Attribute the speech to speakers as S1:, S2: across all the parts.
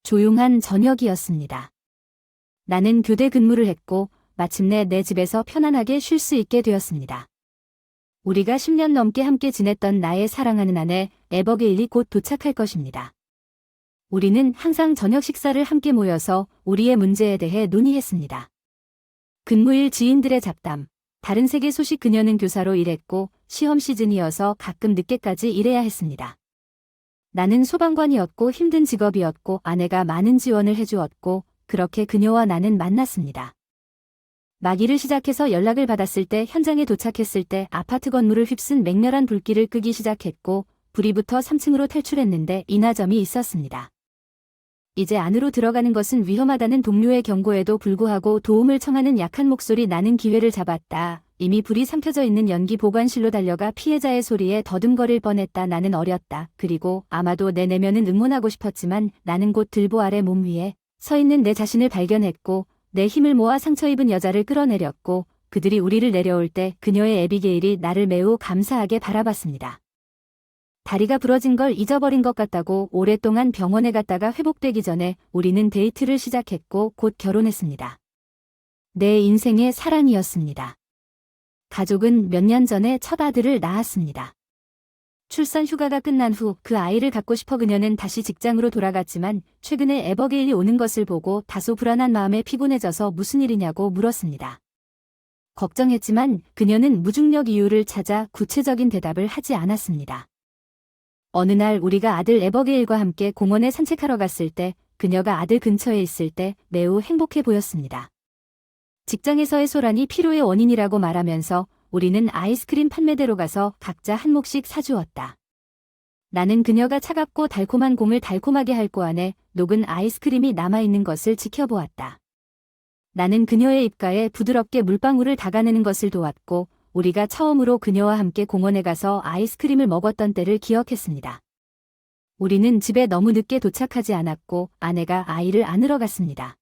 S1: 조용한 저녁이었습니다. 나는 교대 근무를 했고 마침내 내 집에서 편안하게 쉴 수 있게 되었습니다. 우리가 10년 넘게 함께 지냈던 나의 사랑하는 아내 에버게일이 곧 도착할 것입니다. 우리는 항상 저녁 식사를 함께 모여서 우리의 문제에 대해 논의했습니다. 근무일 지인들의 잡담, 다른 세계 소식. 그녀는 교사로 일했고 시험 시즌이어서 가끔 늦게까지 일해야 했습니다. 나는 소방관이었고 힘든 직업이었고 아내가 많은 지원을 해주었고 그렇게 그녀와 나는 만났습니다. 막 일을 시작해서 연락을 받았을 때 현장에 도착했을 때 아파트 건물을 휩쓴 맹렬한 불길을 끄기 시작했고 불이부터 3층으로 탈출했는데 인화점이 있었습니다. 이제 안으로 들어가는 것은 위험하다는 동료의 경고에도 불구하고 도움을 청하는 약한 목소리. 나는 기회를 잡았다. 이미 불이 삼켜져 있는 연기 보관실로 달려가 피해자의 소리에 더듬거릴 뻔했다. 나는 어렸다. 그리고 아마도 내 내면은 응원하고 싶었지만 나는 곧 들보 아래 몸 위에 서 있는 내 자신을 발견했고 내 힘을 모아 상처 입은 여자를 끌어내렸고 그들이 우리를 내려올 때 그녀의 에비게일이 나를 매우 감사하게 바라봤습니다. 다리가 부러진 걸 잊어버린 것 같다고 오랫동안 병원에 갔다가 회복되기 전에 우리는 데이트를 시작했고 곧 결혼했습니다. 내 인생의 사랑이었습니다. 가족은 몇 년 전에 첫 아들을 낳았습니다. 출산 휴가가 끝난 후 그 아이를 갖고 싶어 그녀는 다시 직장으로 돌아갔지만 최근에 에버게일이 오는 것을 보고 다소 불안한 마음에 피곤해져서 무슨 일이냐고 물었습니다. 걱정했지만 그녀는 무중력 이유를 찾아 구체적인 대답을 하지 않았습니다. 어느 날 우리가 아들 에버게일과 함께 공원에 산책하러 갔을 때 그녀가 아들 근처에 있을 때 매우 행복해 보였습니다. 직장에서의 소란이 피로의 원인이라고 말하면서 우리는 아이스크림 판매대로 가서 각자 한 몫씩 사주었다. 나는 그녀가 차갑고 달콤한 공을 달콤하게 핥고 안에 녹은 아이스크림이 남아있는 것을 지켜보았다. 나는 그녀의 입가에 부드럽게 물방울을 닦아내는 것을 도왔고 우리가 처음으로 그녀와 함께 공원에 가서 아이스크림을 먹었던 때를 기억했습니다. 우리는 집에 너무 늦게 도착하지 않았고 아내가 아이를 안으러 갔습니다.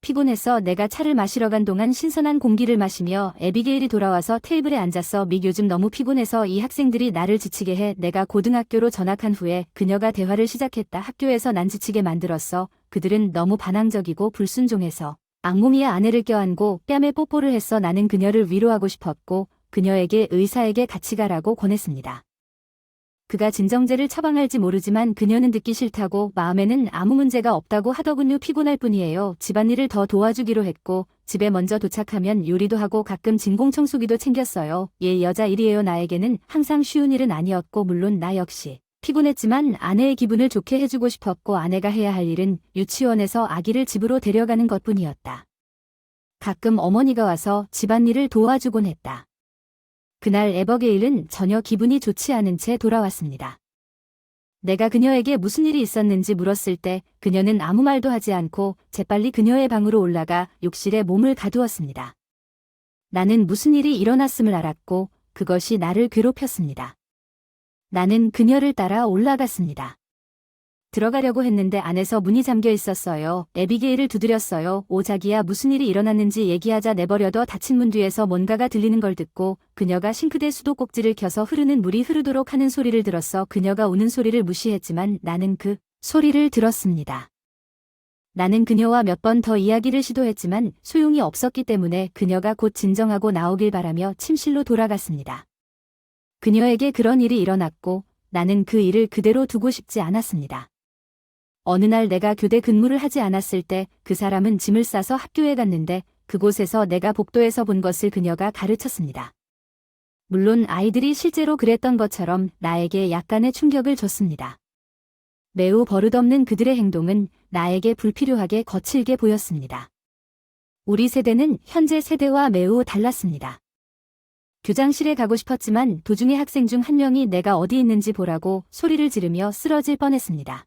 S1: 피곤해서 내가 차를 마시러 간 동안 신선한 공기를 마시며 에비게일이 돌아와서 테이블에 앉았어. 믹 요즘 너무 피곤해서 이 학생들이 나를 지치게 해. 내가 고등학교로 전학한 후에 그녀가 대화를 시작했다. 학교에서 난 지치게 만들었어. 그들은 너무 반항적이고 불순종해서. 악몽이야. 아내를 껴안고 뺨에 뽀뽀를 했어. 나는 그녀를 위로하고 싶었고 그녀에게 의사에게 같이 가라고 권했습니다. 그가 진정제를 처방할지 모르지만 그녀는 듣기 싫다고 마음에는 아무 문제가 없다고 하더군요. 피곤할 뿐이에요. 집안일을 더 도와주기로 했고 집에 먼저 도착하면 요리도 하고 가끔 진공청소기도 챙겼어요. 여자 일이에요. 나에게는 항상 쉬운 일은 아니었고 물론 나 역시 피곤했지만 아내의 기분을 좋게 해주고 싶었고 아내가 해야 할 일은 유치원에서 아기를 집으로 데려가는 것뿐이었다. 가끔 어머니가 와서 집안일을 도와주곤 했다. 그날 에버게일은 전혀 기분이 좋지 않은 채 돌아왔습니다. 내가 그녀에게 무슨 일이 있었는지 물었을 때 그녀는 아무 말도 하지 않고 재빨리 그녀의 방으로 올라가 욕실에 몸을 가두었습니다. 나는 무슨 일이 일어났음을 알았고 그것이 나를 괴롭혔습니다. 나는 그녀를 따라 올라갔습니다. 들어가려고 했는데 안에서 문이 잠겨 있었어요. 에비게일을 두드렸어요. 오 자기야 무슨 일이 일어났는지 얘기하자. 내버려둬. 닫힌 문 뒤에서 뭔가가 들리는 걸 듣고 그녀가 싱크대 수도꼭지를 켜서 흐르는 물이 흐르도록 하는 소리를 들었어. 그녀가 우는 소리를 무시했지만 나는 그 소리를 들었습니다. 나는 그녀와 몇 번 더 이야기를 시도했지만 소용이 없었기 때문에 그녀가 곧 진정하고 나오길 바라며 침실로 돌아갔습니다. 그녀에게 그런 일이 일어났고 나는 그 일을 그대로 두고 싶지 않았습니다. 어느 날 내가 교대 근무를 하지 않았을 때 그 사람은 짐을 싸서 학교에 갔는데 그곳에서 내가 복도에서 본 것을 그녀가 가르쳤습니다. 물론 아이들이 실제로 그랬던 것처럼 나에게 약간의 충격을 줬습니다. 매우 버릇없는 그들의 행동은 나에게 불필요하게 거칠게 보였습니다. 우리 세대는 현재 세대와 매우 달랐습니다. 교장실에 가고 싶었지만 도중에 학생 중 한 명이 내가 어디 있는지 보라고 소리를 지르며 쓰러질 뻔했습니다.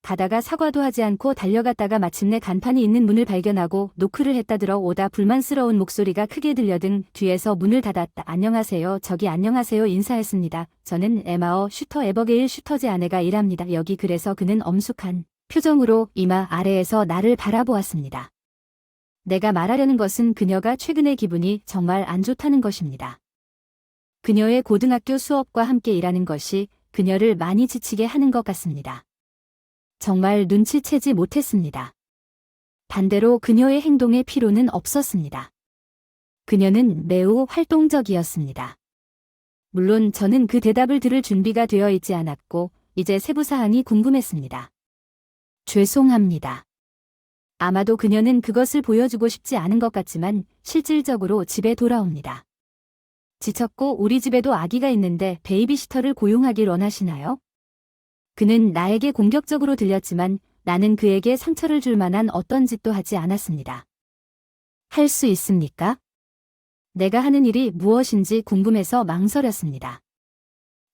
S1: 가다가 사과도 하지 않고 달려갔다가 마침내 간판이 있는 문을 발견하고 노크를 했다. 들어오다 불만스러운 목소리가 크게 들려등 뒤에서 문을 닫았다. 안녕하세요. 저기 안녕하세요 인사했습니다. 저는 에마어 슈터 에버게일 슈터제 아내가 일합니다. 여기. 그래서 그는 엄숙한 표정으로 이마 아래에서 나를 바라보았습니다. 내가 말하려는 것은 그녀가 최근에 기분이 정말 안 좋다는 것입니다. 그녀의 고등학교 수업과 함께 일하는 것이 그녀를 많이 지치게 하는 것 같습니다. 정말 눈치채지 못했습니다. 반대로 그녀의 행동에 피로는 없었습니다. 그녀는 매우 활동적이었습니다. 물론 저는 그 대답을 들을 준비가 되어 있지 않았고 이제 세부사항이 궁금했습니다. 죄송합니다. 아마도 그녀는 그것을 보여주고 싶지 않은 것 같지만 실질적으로 집에 돌아옵니다. 지쳤고 우리 집에도 아기가 있는데 베이비시터를 고용하길 원하시나요? 그는 나에게 공격적으로 들렸지만 나는 그에게 상처를 줄 만한 어떤 짓도 하지 않았습니다. 할 수 있습니까? 내가 하는 일이 무엇인지 궁금해서 망설였습니다.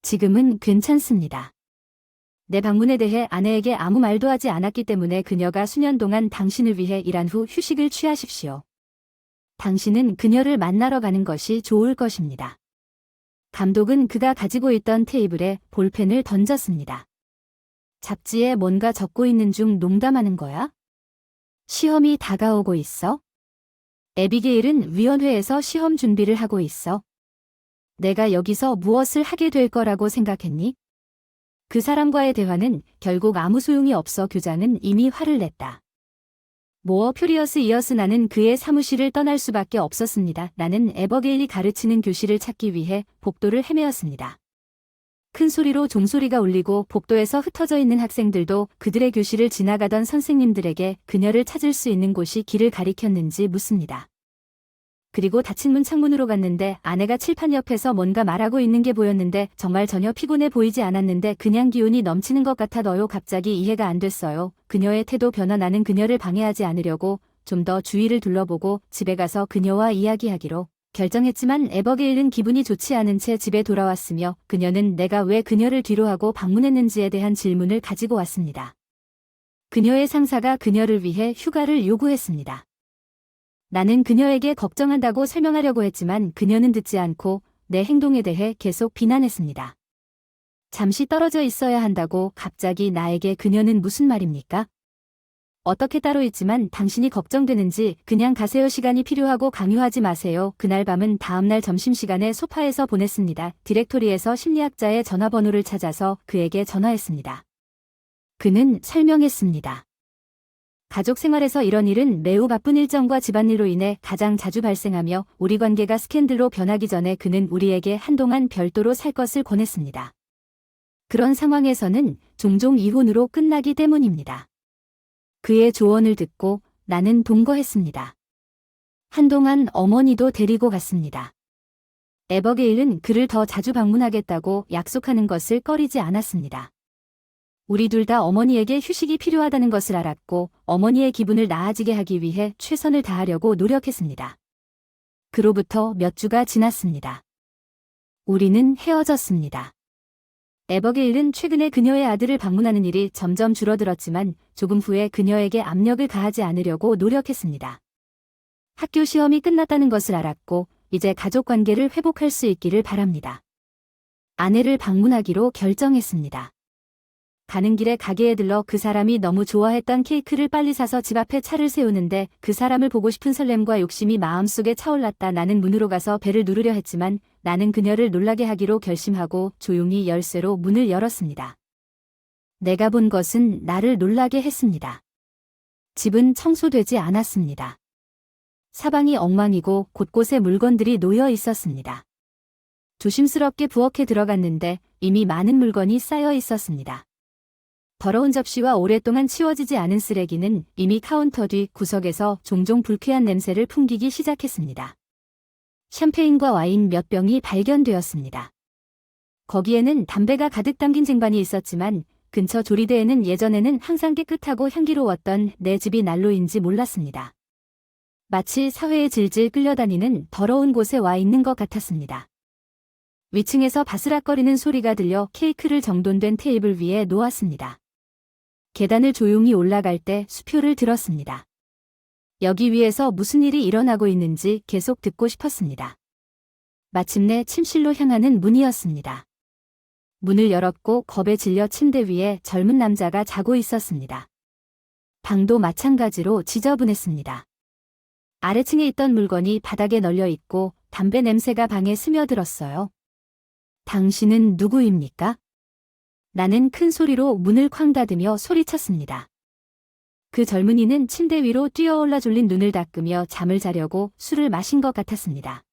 S1: 지금은 괜찮습니다. 내 방문에 대해 아내에게 아무 말도 하지 않았기 때문에 그녀가 수년 동안 당신을 위해 일한 후 휴식을 취하십시오. 당신은 그녀를 만나러 가는 것이 좋을 것입니다. 감독은 그가 가지고 있던 테이블에 볼펜을 던졌습니다. 잡지에 뭔가 적고 있는 중 농담하는 거야? 시험이 다가오고 있어? 에비게일은 위원회에서 시험 준비를 하고 있어. 내가 여기서 무엇을 하게 될 거라고 생각했니? 그 사람과의 대화는 결국 아무 소용이 없어 교장은 이미 화를 냈다. 모어 퓨리어스 이어스 나는 그의 사무실을 떠날 수밖에 없었습니다. 나는 에버게일이 가르치는 교실을 찾기 위해 복도를 헤매었습니다. 큰 소리로 종소리가 울리고 복도에서 흩어져 있는 학생들도 그들의 교실을 지나가던 선생님들에게 그녀를 찾을 수 있는 곳이 길을 가리켰는지 묻습니다. 그리고 닫힌 문 창문으로 갔는데 아내가 칠판 옆에서 뭔가 말하고 있는 게 보였는데 정말 전혀 피곤해 보이지 않았는데 그냥 기운이 넘치는 것 같아 너요. 갑자기 이해가 안 됐어요. 그녀의 태도 변화. 나는 그녀를 방해하지 않으려고 좀 더 주위를 둘러보고 집에 가서 그녀와 이야기하기로 결정했지만 에버게일은 기분이 좋지 않은 채 집에 돌아왔으며 그녀는 내가 왜 그녀를 뒤로하고 방문했는지에 대한 질문을 가지고 왔습니다. 그녀의 상사가 그녀를 위해 휴가를 요구했습니다. 나는 그녀에게 걱정한다고 설명하려고 했지만 그녀는 듣지 않고 내 행동에 대해 계속 비난했습니다. 잠시 떨어져 있어야 한다고 갑자기 나에게 그녀는 무슨 말입니까? 어떻게 따로 있지만 당신이 걱정되는지 그냥 가세요. 시간이 필요하고 강요하지 마세요. 그날 밤은 다음날 점심시간에 소파에서 보냈습니다. 디렉토리에서 심리학자의 전화번호를 찾아서 그에게 전화했습니다. 그는 설명했습니다. 가족 생활에서 이런 일은 매우 바쁜 일정과 집안일로 인해 가장 자주 발생하며 우리 관계가 스캔들로 변하기 전에 그는 우리에게 한동안 별도로 살 것을 권했습니다. 그런 상황에서는 종종 이혼으로 끝나기 때문입니다. 그의 조언을 듣고 나는 동거했습니다. 한동안 어머니도 데리고 갔습니다. 에버게일은 그를 더 자주 방문하겠다고 약속하는 것을 꺼리지 않았습니다. 우리 둘 다 어머니에게 휴식이 필요하다는 것을 알았고 어머니의 기분을 나아지게 하기 위해 최선을 다하려고 노력했습니다. 그로부터 몇 주가 지났습니다. 우리는 헤어졌습니다. 에버게일은 최근에 그녀의 아들을 방문하는 일이 점점 줄어들었지만 조금 후에 그녀에게 압력을 가하지 않으려고 노력했습니다. 학교 시험이 끝났다는 것을 알았고 이제 가족 관계를 회복할 수 있기를 바랍니다. 아내를 방문하기로 결정했습니다. 가는 길에 가게에 들러 그 사람이 너무 좋아했던 케이크를 빨리 사서 집 앞에 차를 세우는데 그 사람을 보고 싶은 설렘과 욕심이 마음속에 차올랐다. 나는 문으로 가서 벨을 누르려 했지만 나는 그녀를 놀라게 하기로 결심하고 조용히 열쇠로 문을 열었습니다. 내가 본 것은 나를 놀라게 했습니다. 집은 청소되지 않았습니다. 사방이 엉망이고 곳곳에 물건들이 놓여 있었습니다. 조심스럽게 부엌에 들어갔는데 이미 많은 물건이 쌓여 있었습니다. 더러운 접시와 오랫동안 치워지지 않은 쓰레기는 이미 카운터 뒤 구석에서 종종 불쾌한 냄새를 풍기기 시작했습니다. 샴페인과 와인 몇 병이 발견되었습니다. 거기에는 담배가 가득 담긴 쟁반이 있었지만 근처 조리대에는 예전에는 항상 깨끗하고 향기로웠던 내 집이 난로인지 몰랐습니다. 마치 사회에 질질 끌려다니는 더러운 곳에 와 있는 것 같았습니다. 위층에서 바스락거리는 소리가 들려 케이크를 정돈된 테이블 위에 놓았습니다. 계단을 조용히 올라갈 때 수표를 들었습니다. 여기 위에서 무슨 일이 일어나고 있는지 계속 듣고 싶었습니다. 마침내 침실로 향하는 문이었습니다. 문을 열었고 겁에 질려 침대 위에 젊은 남자가 자고 있었습니다. 방도 마찬가지로 지저분했습니다. 아래층에 있던 물건이 바닥에 널려 있고 담배 냄새가 방에 스며들었어요. 당신은 누구입니까? 나는 큰 소리로 문을 쾅 닫으며 소리쳤습니다. 그 젊은이는 침대 위로 뛰어올라 졸린 눈을 닦으며 잠을 자려고 술을 마신 것 같았습니다.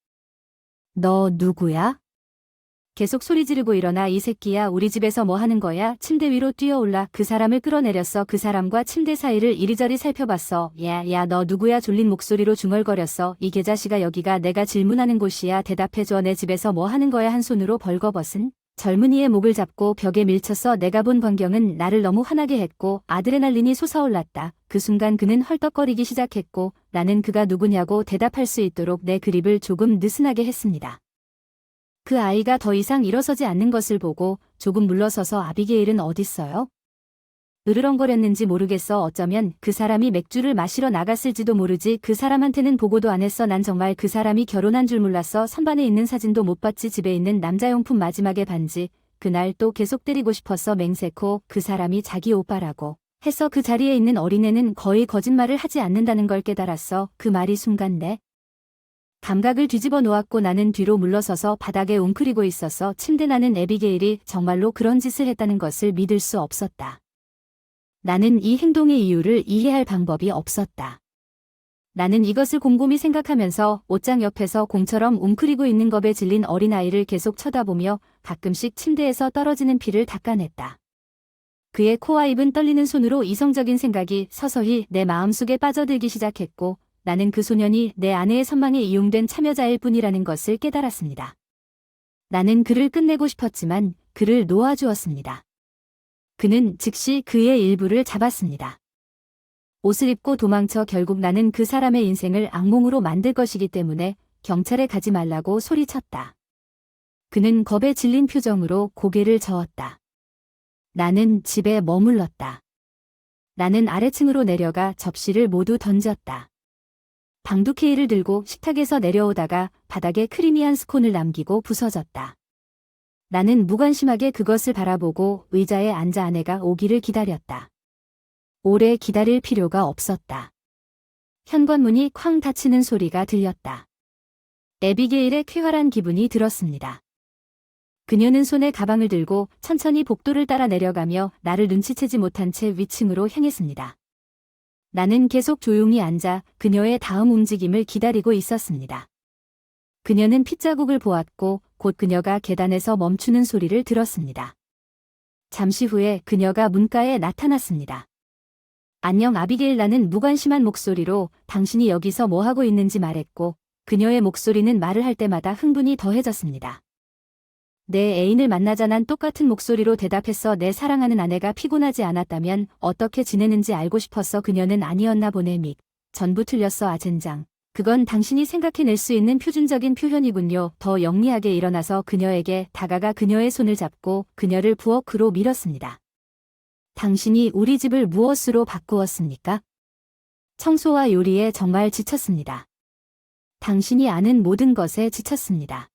S1: 너 누구야? 계속 소리 지르고 일어나. 이 새끼야, 우리 집에서 뭐 하는 거야? 침대 위로 뛰어올라 그 사람을 끌어내렸어. 그 사람과 침대 사이를 이리저리 살펴봤어. 야, 너 누구야? 졸린 목소리로 중얼거렸어. 이 개자식아, 여기가 내가 질문하는 곳이야. 대답해줘. 내 집에서 뭐 하는 거야? 한 손으로 벌거벗은 젊은이의 목을 잡고 벽에 밀쳤어. 내가 본 광경은 나를 너무 화나게 했고 아드레날린이 솟아올랐다. 그 순간 그는 헐떡거리기 시작했고 나는 그가 누구냐고 대답할 수 있도록 내 그립을 조금 느슨하게 했습니다. 그 아이가 더 이상 일어서지 않는 것을 보고 조금 물러서서 아비게일은 어딨어요? 으르렁거렸는지 모르겠어. 어쩌면 그 사람이 맥주를 마시러 나갔을지도 모르지. 그 사람한테는 보고도 안 했어. 난 정말 그 사람이 결혼한 줄 몰랐어. 선반에 있는 사진도 못 봤지. 집에 있는 남자용품 마지막에 반지. 그날 또 계속 때리고 싶었어. 맹세코 그 사람이 자기 오빠라고 해서 그 자리에 있는 어린애는 거의 거짓말을 하지 않는다는 걸 깨달았어. 그 말이 순간 내 감각을 뒤집어 놓았고 나는 뒤로 물러서서 바닥에 웅크리고 있었어. 침대. 나는 애비게일이 정말로 그런 짓을 했다는 것을 믿을 수 없었다. 나는 이 행동의 이유를 이해할 방법이 없었다. 나는 이것을 곰곰이 생각하면서 옷장 옆에서 공처럼 웅크리고 있는 겁에 질린 어린아이를 계속 쳐다보며 가끔씩 침대에서 떨어지는 피를 닦아냈다. 그의 코와 입은 떨리는 손으로 이성적인 생각이 서서히 내 마음속에 빠져들기 시작했고 나는 그 소년이 내 아내의 선망에 이용된 참여자일 뿐이라는 것을 깨달았습니다. 나는 그를 끝내고 싶었지만 그를 놓아주었습니다. 그는 즉시 그의 일부를 잡았습니다. 옷을 입고 도망쳐 결국 나는 그 사람의 인생을 악몽으로 만들 것이기 때문에 경찰에 가지 말라고 소리쳤다. 그는 겁에 질린 표정으로 고개를 저었다. 나는 집에 머물렀다. 나는 아래층으로 내려가 접시를 모두 던졌다. 방두케이를 들고 식탁에서 내려오다가 바닥에 크리미한 스콘을 남기고 부서졌다. 나는 무관심하게 그것을 바라보고 의자에 앉아 아내가 오기를 기다렸다. 오래 기다릴 필요가 없었다. 현관문이 쾅 닫히는 소리가 들렸다. 애비게일의 쾌활한 기분이 들었습니다. 그녀는 손에 가방을 들고 천천히 복도를 따라 내려가며 나를 눈치채지 못한 채 위층으로 향했습니다. 나는 계속 조용히 앉아 그녀의 다음 움직임을 기다리고 있었습니다. 그녀는 핏자국을 보았고 곧 그녀가 계단에서 멈추는 소리를 들었습니다. 잠시 후에 그녀가 문가에 나타났습니다. 안녕 아비게일. 나는 무관심한 목소리로 당신이 여기서 뭐하고 있는지 말했고 그녀의 목소리는 말을 할 때마다 흥분이 더해졌습니다. 내 애인을 만나자. 난 똑같은 목소리로 대답했어. 내 사랑하는 아내가 피곤하지 않았다면 어떻게 지내는지 알고 싶었어. 그녀는 아니었나 보네. 전부 틀렸어. 아젠장. 그건 당신이 생각해낼 수 있는 표준적인 표현이군요. 더 영리하게 일어나서 그녀에게 다가가 그녀의 손을 잡고 그녀를 부엌으로 밀었습니다. 당신이 우리 집을 무엇으로 바꾸었습니까? 청소와 요리에 정말 지쳤습니다. 당신이 아는 모든 것에 지쳤습니다.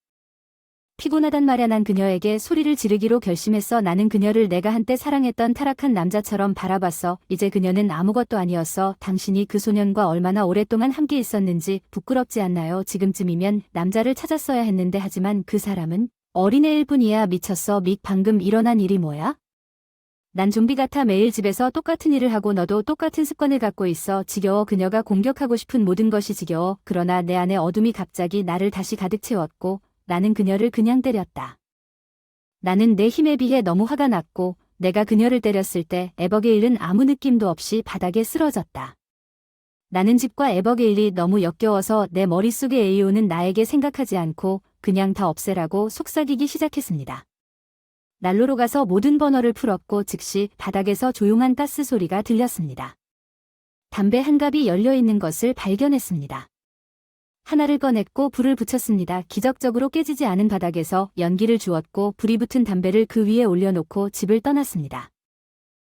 S1: 피곤하단 말야. 난 그녀에게 소리를 지르기로 결심했어. 나는 그녀를 내가 한때 사랑했던 타락한 남자처럼 바라봤어. 이제 그녀는 아무것도 아니었어. 당신이 그 소년과 얼마나 오랫동안 함께 있었는지 부끄럽지 않나요? 지금쯤이면 남자를 찾았어야 했는데 하지만 그 사람은 어린애일 뿐이야. 미쳤어. 방금 일어난 일이 뭐야? 난 좀비 같아. 매일 집에서 똑같은 일을 하고 너도 똑같은 습관을 갖고 있어. 지겨워. 그녀가 공격하고 싶은 모든 것이 지겨워. 그러나 내 안의 어둠이 갑자기 나를 다시 가득 채웠고 나는 그녀를 그냥 때렸다. 나는 내 힘에 비해 너무 화가 났고 내가 그녀를 때렸을 때 에버게일은 아무 느낌도 없이 바닥에 쓰러졌다. 나는 집과 에버게일이 너무 역겨워서 내 머릿속의 에이오는 나에게 생각하지 않고 그냥 다 없애라고 속삭이기 시작했습니다. 난로로 가서 모든 버너를 풀었고 즉시 바닥에서 조용한 가스 소리가 들렸습니다. 담배 한 갑이 열려있는 것을 발견했습니다. 하나를 꺼냈고 불을 붙였습니다. 기적적으로 깨지지 않은 바닥에서 연기를 주었고 불이 붙은 담배를 그 위에 올려놓고 집을 떠났습니다.